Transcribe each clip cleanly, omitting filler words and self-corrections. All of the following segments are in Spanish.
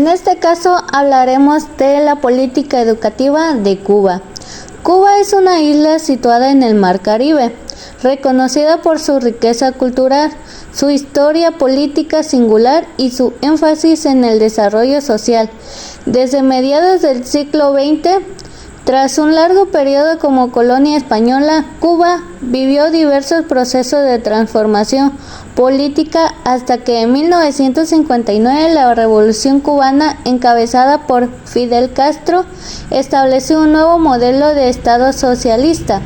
En este caso hablaremos de la política educativa de Cuba. Cuba es una isla situada en el Mar Caribe, reconocida por su riqueza cultural, su historia política singular y su énfasis en el desarrollo social. Desde mediados del siglo XX, tras un largo periodo como colonia española, Cuba vivió diversos procesos de transformación política hasta que en 1959 la Revolución Cubana, encabezada por Fidel Castro, estableció un nuevo modelo de Estado socialista.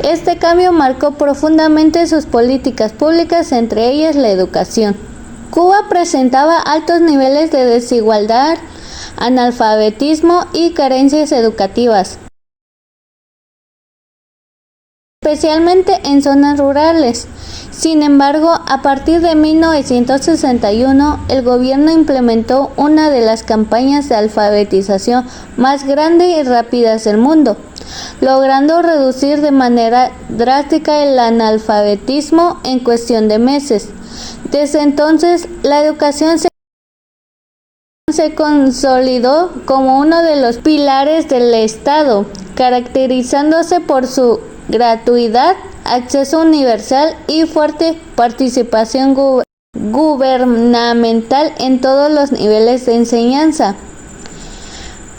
Este cambio marcó profundamente sus políticas públicas, entre ellas la educación. Cuba presentaba altos niveles de desigualdad, analfabetismo y carencias educativas, especialmente en zonas rurales. Sin embargo, a partir de 1961, el gobierno implementó una de las campañas de alfabetización más grandes y rápidas del mundo, logrando reducir de manera drástica el analfabetismo en cuestión de meses. Desde entonces, la educación se consolidó como uno de los pilares del Estado, caracterizándose por su gratuidad, acceso universal y fuerte participación gubernamental en todos los niveles de enseñanza.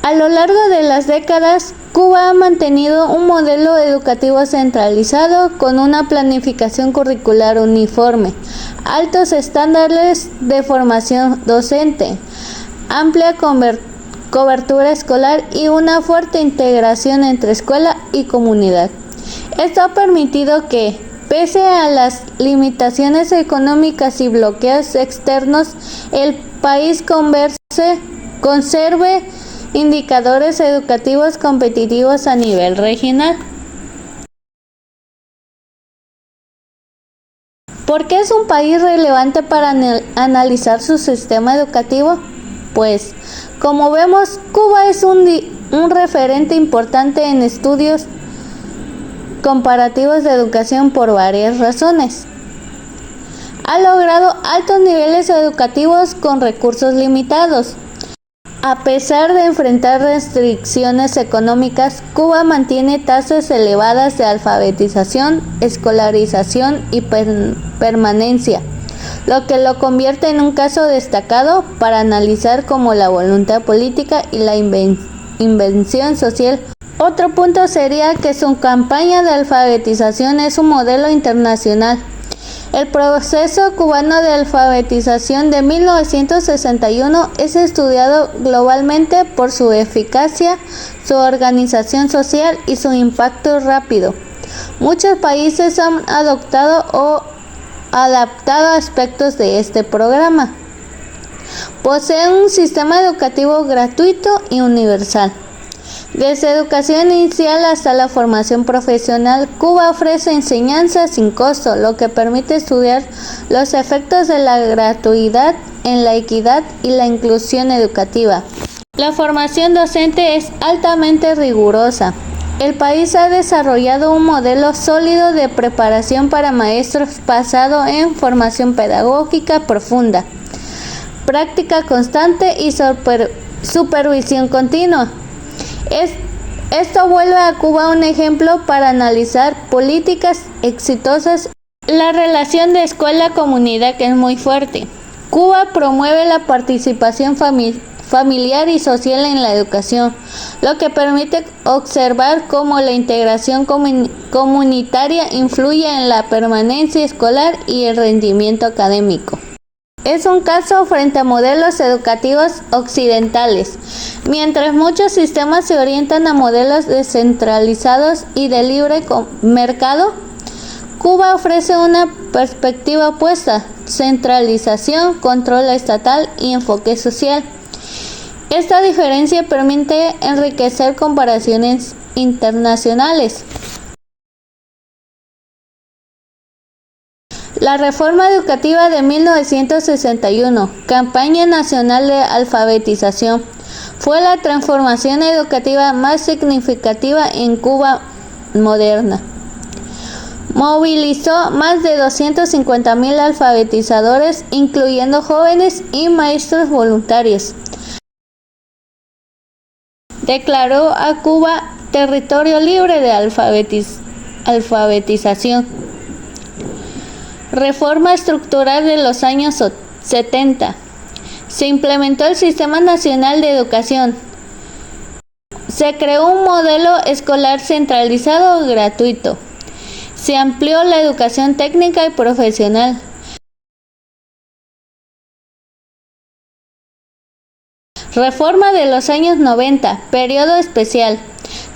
A lo largo de las décadas, Cuba ha mantenido un modelo educativo centralizado con una planificación curricular uniforme, altos estándares de formación docente, amplia cobertura escolar y una fuerte integración entre escuela y comunidad. Esto ha permitido que, pese a las limitaciones económicas y bloqueos externos, el país conserve indicadores educativos competitivos a nivel regional. ¿Por qué es un país relevante para analizar su sistema educativo? Pues, como vemos, Cuba es un referente importante en estudios comparativos de educación por varias razones. Ha logrado altos niveles educativos con recursos limitados. A pesar de enfrentar restricciones económicas, Cuba mantiene tasas elevadas de alfabetización, escolarización y permanencia, lo que lo convierte en un caso destacado para analizar como la voluntad política y la invención social. Otro punto sería que su campaña de alfabetización es un modelo internacional. El proceso cubano de alfabetización de 1961 es estudiado globalmente por su eficacia, su organización social y su impacto rápido. Muchos países han adoptado o adaptado aspectos de este programa. Posee un sistema educativo gratuito y universal. Desde educación inicial hasta la formación profesional, Cuba ofrece enseñanza sin costo, lo que permite estudiar los efectos de la gratuidad en la equidad y la inclusión educativa. La formación docente es altamente rigurosa. El país ha desarrollado un modelo sólido de preparación para maestros basado en formación pedagógica profunda, práctica constante y supervisión continua. Esto vuelve a Cuba un ejemplo para analizar políticas exitosas. La relación de escuela-comunidad es muy fuerte. Cuba promueve la participación familiar y social en la educación, lo que permite observar cómo la integración comunitaria influye en la permanencia escolar y el rendimiento académico. Es un caso frente a modelos educativos occidentales. Mientras muchos sistemas se orientan a modelos descentralizados y de libre mercado, Cuba ofrece una perspectiva opuesta: centralización, control estatal y enfoque social. Esta diferencia permite enriquecer comparaciones internacionales. La Reforma Educativa de 1961, Campaña Nacional de Alfabetización, fue la transformación educativa más significativa en Cuba moderna. Movilizó más de 250,000 alfabetizadores, incluyendo jóvenes y maestros voluntarios. Declaró a Cuba territorio libre de alfabetización. Reforma estructural de los años 70. Se implementó el Sistema Nacional de Educación. Se creó un modelo escolar centralizado gratuito. Se amplió la educación técnica y profesional. Reforma de los años 90, periodo especial.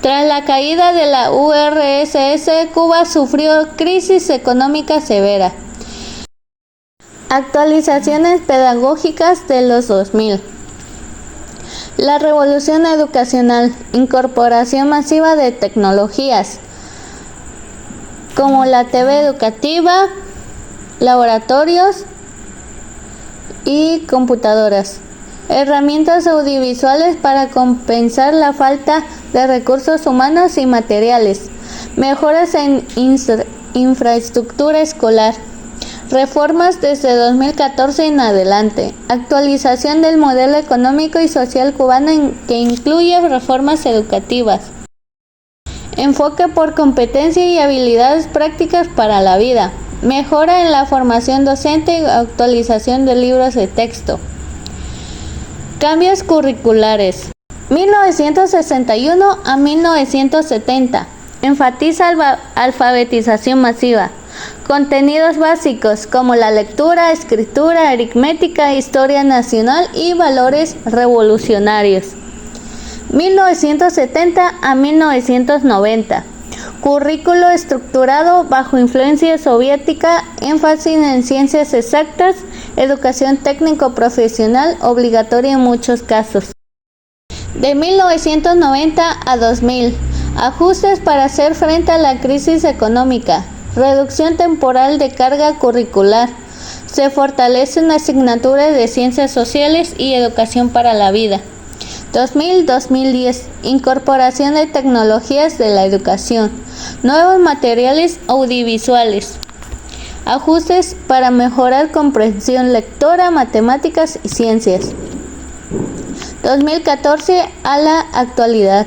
Tras la caída de la URSS, Cuba sufrió crisis económica severa. Actualizaciones pedagógicas de los 2000. La revolución educacional, incorporación masiva de tecnologías, como la TV educativa, laboratorios y computadoras. Herramientas audiovisuales para compensar la falta de recursos humanos y materiales. Mejoras en infraestructura escolar. Reformas desde 2014 en adelante. Actualización del modelo económico y social cubano que incluye reformas educativas. Enfoque por competencia y habilidades prácticas para la vida. Mejora en la formación docente y actualización de libros de texto. Cambios curriculares. 1961 a 1970. Enfatiza alfabetización masiva. Contenidos básicos como la lectura, escritura, aritmética, historia nacional y valores revolucionarios. 1970 a 1990. Currículo estructurado bajo influencia soviética, énfasis en ciencias exactas, educación técnico-profesional obligatoria en muchos casos. De 1990 a 2000. Ajustes para hacer frente a la crisis económica. Reducción temporal de carga curricular. Se fortalecen asignaturas de ciencias sociales y educación para la vida. 2000-2010. Incorporación de tecnologías de la educación. Nuevos materiales audiovisuales. Ajustes para mejorar comprensión lectora, matemáticas y ciencias. 2014 a la actualidad.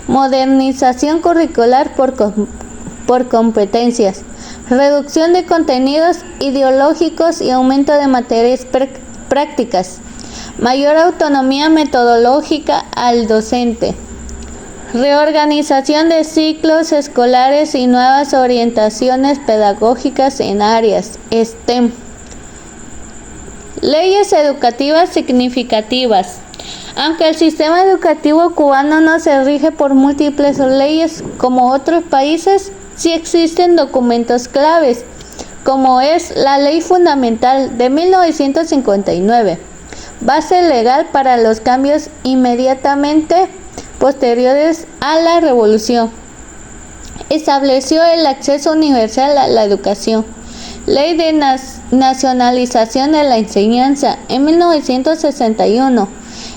Modernización curricular por competencias. Reducción de contenidos ideológicos y aumento de materias prácticas. Mayor autonomía metodológica al docente. Reorganización de ciclos escolares y nuevas orientaciones pedagógicas en áreas STEM. Leyes educativas significativas. Aunque el sistema educativo cubano no se rige por múltiples leyes como otros países, sí existen documentos claves, como es la Ley Fundamental de 1959, base legal para los cambios inmediatamente posteriores a la revolución. Estableció el acceso universal a la educación. Ley de nacionalización de la enseñanza en 1961.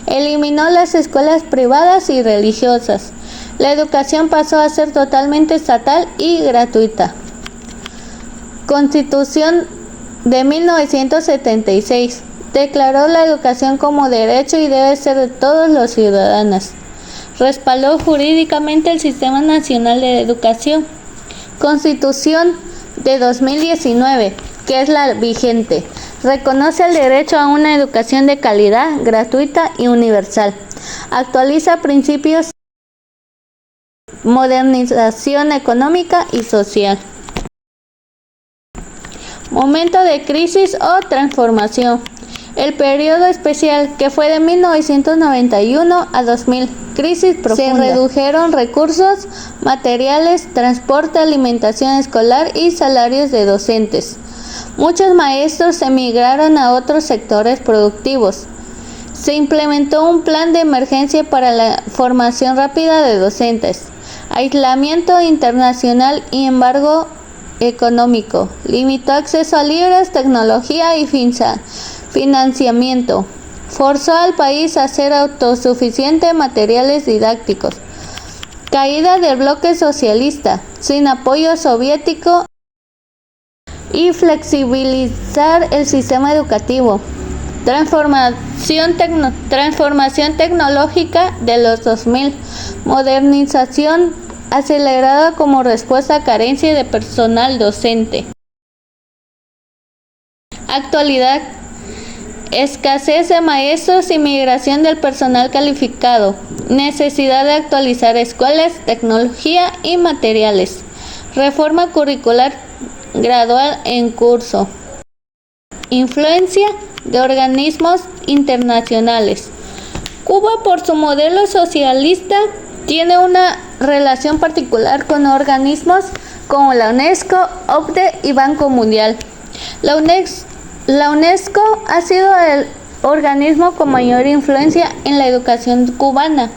Eliminó las escuelas privadas y religiosas. La educación pasó a ser totalmente estatal y gratuita. Constitución de 1976. Declaró la educación como derecho y debe ser de todos los ciudadanos. Respaldó jurídicamente el Sistema Nacional de Educación. Constitución de 2019, que es la vigente, reconoce el derecho a una educación de calidad, gratuita y universal. Actualiza principios de modernización económica y social. Momento de crisis o transformación. El periodo especial, que fue de 1991 a 2000, crisis profunda. Se redujeron recursos, materiales, transporte, alimentación escolar y salarios de docentes. Muchos maestros emigraron a otros sectores productivos. Se implementó un plan de emergencia para la formación rápida de docentes. Aislamiento internacional y embargo económico. Limitó acceso a libros, tecnología y financiamiento. Forzó al país a ser autosuficiente en materiales didácticos. Caída del bloque socialista, sin apoyo soviético, y flexibilizar el sistema educativo. Transformación tecnológica de los 2000. Modernización acelerada como respuesta a carencia de personal docente. Actualidad. Escasez de maestros y migración del personal calificado. Necesidad de actualizar escuelas, tecnología y materiales. Reforma curricular gradual en curso. Influencia de organismos internacionales. Cuba, por su modelo socialista, tiene una relación particular con organismos como la UNESCO, OCDE y Banco Mundial. La UNESCO ha sido el organismo con mayor influencia en la educación cubana.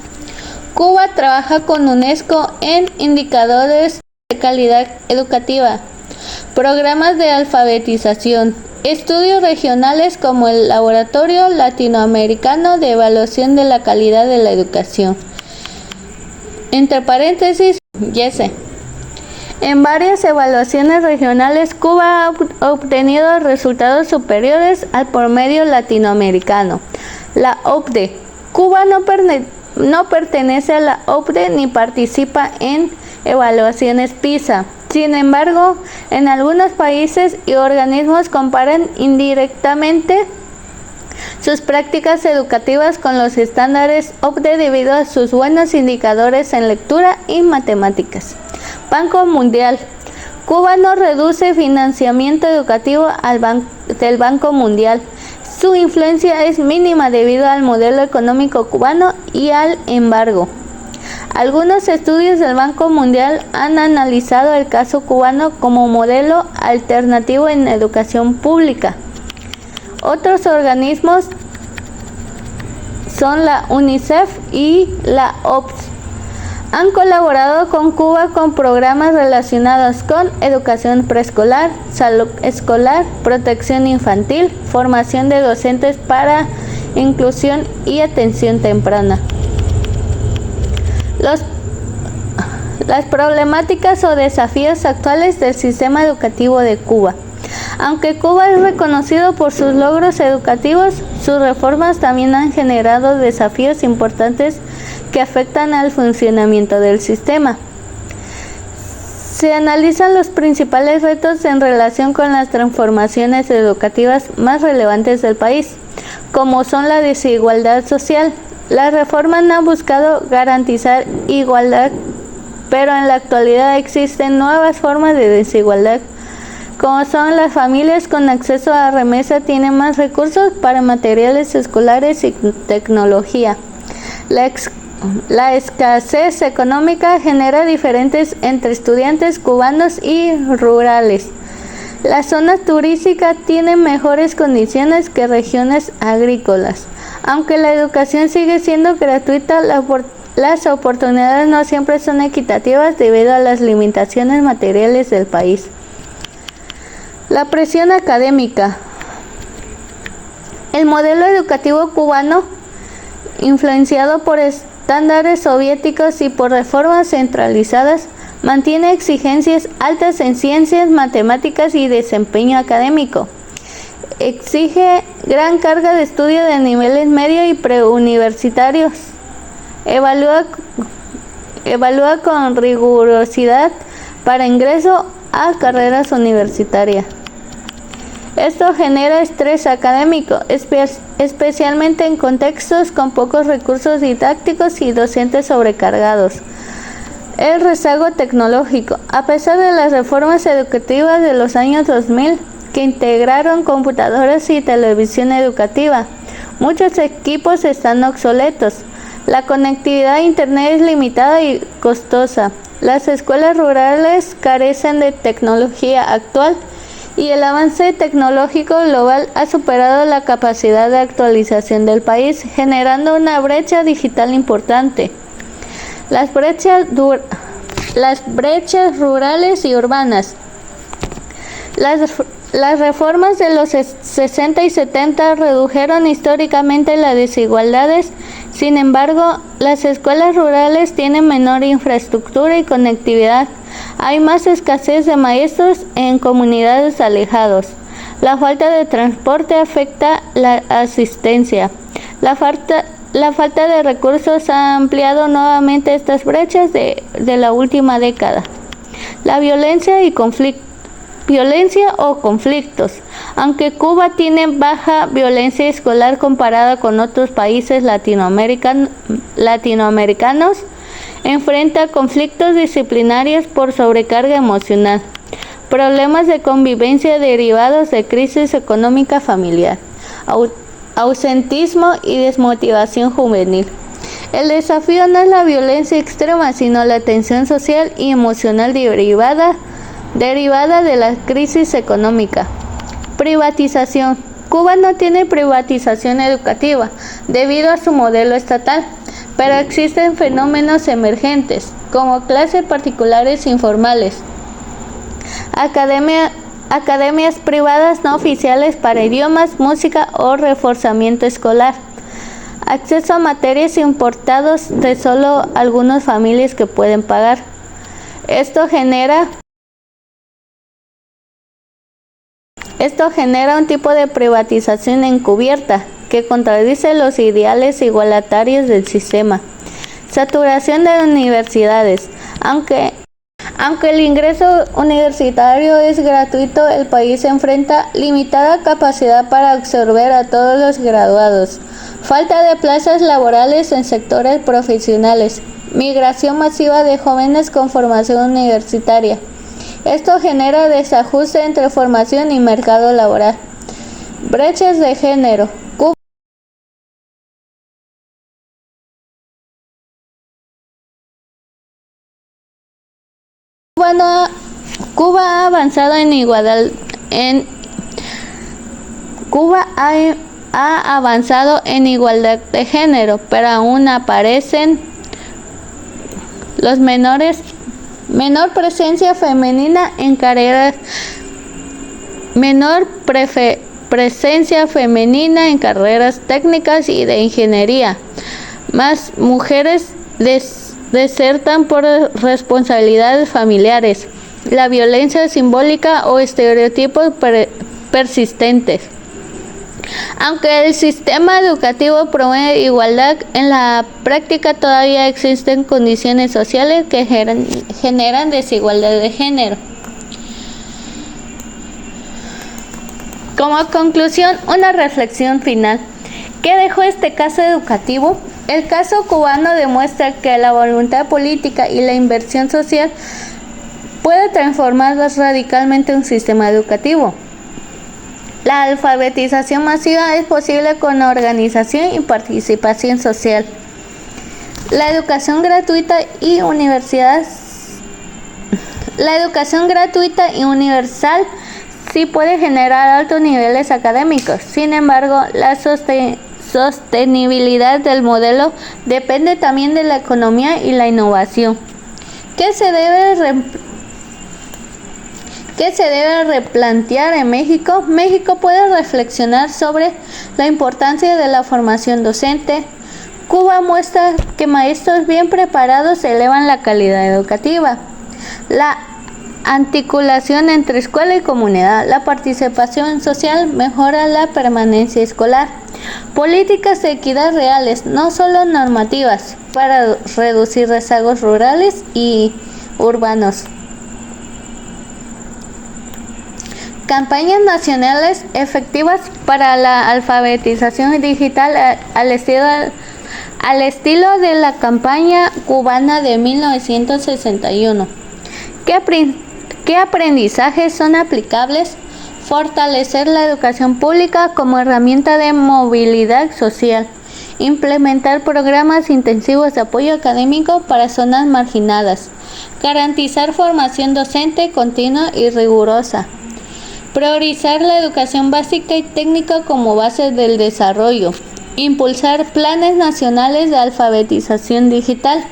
Cuba trabaja con UNESCO en indicadores de calidad educativa, programas de alfabetización, estudios regionales como el Laboratorio Latinoamericano de Evaluación de la Calidad de la Educación. Entre paréntesis, YESE. En varias evaluaciones regionales, Cuba ha obtenido resultados superiores al promedio latinoamericano. La OCDE. Cuba no pertenece a la OCDE ni participa en evaluaciones PISA. Sin embargo, en algunos países y organismos comparan indirectamente sus prácticas educativas con los estándares OCDE debido a sus buenos indicadores en lectura y matemáticas. Banco Mundial. Cuba no reduce financiamiento educativo del Banco Mundial. Su influencia es mínima debido al modelo económico cubano y al embargo. Algunos estudios del Banco Mundial han analizado el caso cubano como modelo alternativo en educación pública. Otros organismos son la UNICEF y la OPS. Han colaborado con Cuba con programas relacionados con educación preescolar, salud escolar, protección infantil, formación de docentes para inclusión y atención temprana. Las problemáticas o desafíos actuales del sistema educativo de Cuba. Aunque Cuba es reconocido por sus logros educativos, sus reformas también han generado desafíos importantes que afectan al funcionamiento del sistema. Se analizan los principales retos en relación con las transformaciones educativas más relevantes del país, como son la desigualdad social. Las reformas han buscado garantizar igualdad, pero en la actualidad existen nuevas formas de desigualdad, como son las familias con acceso a remesa tienen más recursos para materiales escolares y tecnología. La escasez económica genera diferencias entre estudiantes cubanos y rurales. Las zonas turísticas tienen mejores condiciones que regiones agrícolas. Aunque la educación sigue siendo gratuita, las oportunidades no siempre son equitativas debido a las limitaciones materiales del país. La presión académica. El modelo educativo cubano, influenciado por estándares soviéticos y por reformas centralizadas, mantiene exigencias altas en ciencias, matemáticas y desempeño académico. Exige gran carga de estudio de niveles medio y preuniversitarios. Evalúa con rigurosidad para ingreso a carreras universitarias. Esto genera estrés académico, especialmente en contextos con pocos recursos didácticos y docentes sobrecargados. El rezago tecnológico. A pesar de las reformas educativas de los años 2000, que integraron computadoras y televisión educativa, muchos equipos están obsoletos. La conectividad a Internet es limitada y costosa. Las escuelas rurales carecen de tecnología actual y el avance tecnológico global ha superado la capacidad de actualización del país, generando una brecha digital importante. Las brechas rurales y urbanas. Las reformas de los 60 y 70 redujeron históricamente las desigualdades. Sin embargo, las escuelas rurales tienen menor infraestructura y conectividad. Hay más escasez de maestros en comunidades alejadas. La falta de transporte afecta la asistencia. La falta de recursos ha ampliado nuevamente estas brechas de la última década. La violencia o conflictos. Aunque Cuba tiene baja violencia escolar comparada con otros países latinoamericanos, enfrenta conflictos disciplinarios por sobrecarga emocional, problemas de convivencia derivados de crisis económica familiar, ausentismo y desmotivación juvenil. El desafío no es la violencia extrema, sino la tensión social y emocional derivada de la crisis económica. Privatización. Cuba no tiene privatización educativa debido a su modelo estatal, pero existen fenómenos emergentes, como clases particulares informales, academias privadas no oficiales para idiomas, música o reforzamiento escolar, acceso a materias importados de solo algunas familias que pueden pagar. Esto genera un tipo de privatización encubierta que contradice los ideales igualitarios del sistema. Saturación de universidades. Aunque el ingreso universitario es gratuito, el país enfrenta limitada capacidad para absorber a todos los graduados. Falta de plazas laborales en sectores profesionales. Migración masiva de jóvenes con formación universitaria. Esto genera desajuste entre formación y mercado laboral. Brechas de género. Cuba ha avanzado en igualdad de género, pero aún aparecen los menor presencia femenina en carreras técnicas y de ingeniería. Más mujeres desertan por responsabilidades familiares, la violencia simbólica o estereotipos persistentes. Aunque el sistema educativo promueve igualdad, en la práctica todavía existen condiciones sociales que generan desigualdad de género. Como conclusión, una reflexión final. ¿Qué dejó este caso educativo? El caso cubano demuestra que la voluntad política y la inversión social puede transformar radicalmente un sistema educativo. La alfabetización masiva es posible con organización y participación social. La educación gratuita y universal sí puede generar altos niveles académicos. Sin embargo, la sostenibilidad del modelo depende también de la economía y la innovación. ¿Qué se debe replantear en México? México puede reflexionar sobre la importancia de la formación docente. Cuba muestra que maestros bien preparados elevan la calidad educativa. La articulación entre escuela y comunidad. La participación social mejora la permanencia escolar. Políticas de equidad reales, no solo normativas, para reducir rezagos rurales y urbanos. Campañas nacionales efectivas para la alfabetización digital al estilo de la campaña cubana de 1961. ¿Qué aprendizajes son aplicables? Fortalecer la educación pública como herramienta de movilidad social. Implementar programas intensivos de apoyo académico para zonas marginadas. Garantizar formación docente continua y rigurosa. Priorizar la educación básica y técnica como base del desarrollo. Impulsar planes nacionales de alfabetización digital.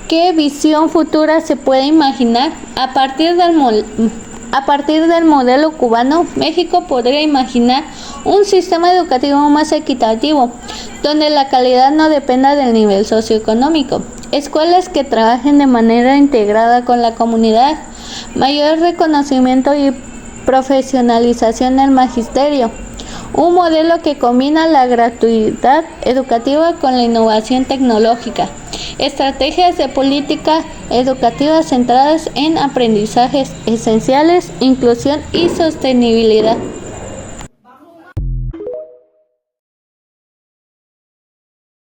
¿Qué visión futura se puede imaginar? A partir del modelo cubano, México podría imaginar un sistema educativo más equitativo, donde la calidad no dependa del nivel socioeconómico. Escuelas que trabajen de manera integrada con la comunidad, mayor reconocimiento y profesionalización del magisterio. Un modelo que combina la gratuidad educativa con la innovación tecnológica. Estrategias de política educativa centradas en aprendizajes esenciales, inclusión y sostenibilidad.